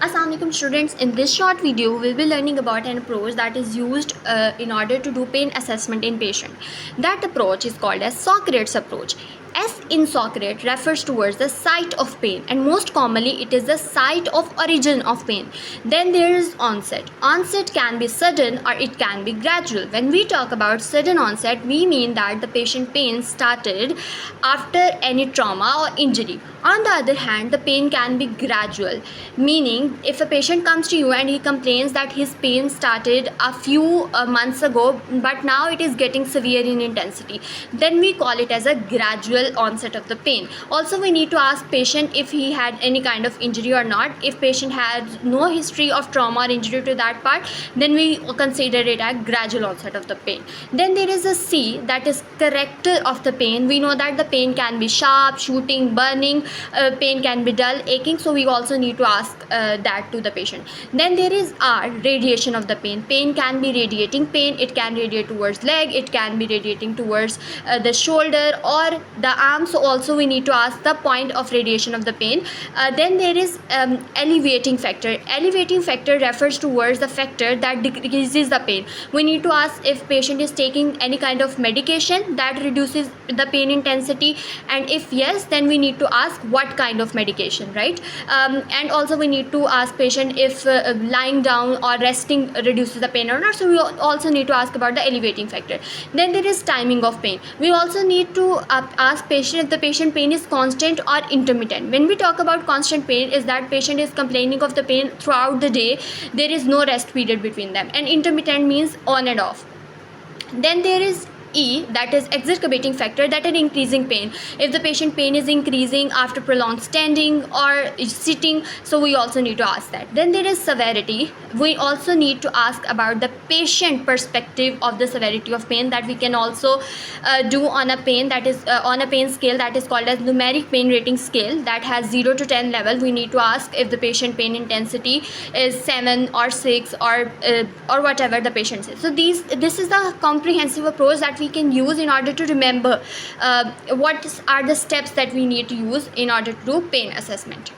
Assalamu alaikum students, in this short video we will be learning about an approach that is used in order to do pain assessment in patient. That approach is called as Socrates approach. S in Socrates refers towards the site of pain, and most commonly it is the site of origin of pain. Then there is onset. Onset can be sudden or it can be gradual. When we talk about sudden onset, we mean that the patient pain started after any trauma or injury. On the other hand, the pain can be gradual, meaning if a patient comes to you and he complains that his pain started a few months ago but now it is getting severe in intensity, then we call it as a gradual onset of the pain. Also, we need to ask patient if he had any kind of injury or not. If patient had no history of trauma or injury to that part, then we consider it a gradual onset of the pain. Then there is a C, that is character of the pain. We know that the pain can be sharp, shooting, burning, pain can be dull, aching, so we also need to ask that to the patient. Then there is R, radiation of the pain. Pain can be radiating pain, it can radiate towards leg, it can be radiating towards the shoulder or the arm, so also we need to ask the point of radiation of the pain. Then there is elevating factor. Elevating factor refers towards the factor that decreases the pain. We need to ask if patient is taking any kind of medication that reduces the pain intensity, and if yes, then we need to ask what kind of medication, right? And also we need to ask patient if lying down or resting reduces the pain or not, so we also need to ask about the elevating factor. Then there is timing of pain. We also need to ask patient if the patient pain is constant or intermittent. When we talk about constant pain, is that patient is complaining of the pain throughout the day, there is no rest period between them, and intermittent means on and off. Then there is E, that is exacerbating factor, that is increasing pain. If the patient pain is increasing after prolonged standing or sitting, so we also need to ask that. Then there is severity. We also need to ask about the patient perspective of the severity of pain, that we can also do on a pain that is on a pain scale that is called as numeric pain rating scale, that has 0 to 10 level. We need to ask if the patient pain intensity is 7 or 6 or whatever the patient says. So this is the comprehensive approach that we can use in order to remember what are the steps that we need to use in order to do pain assessment.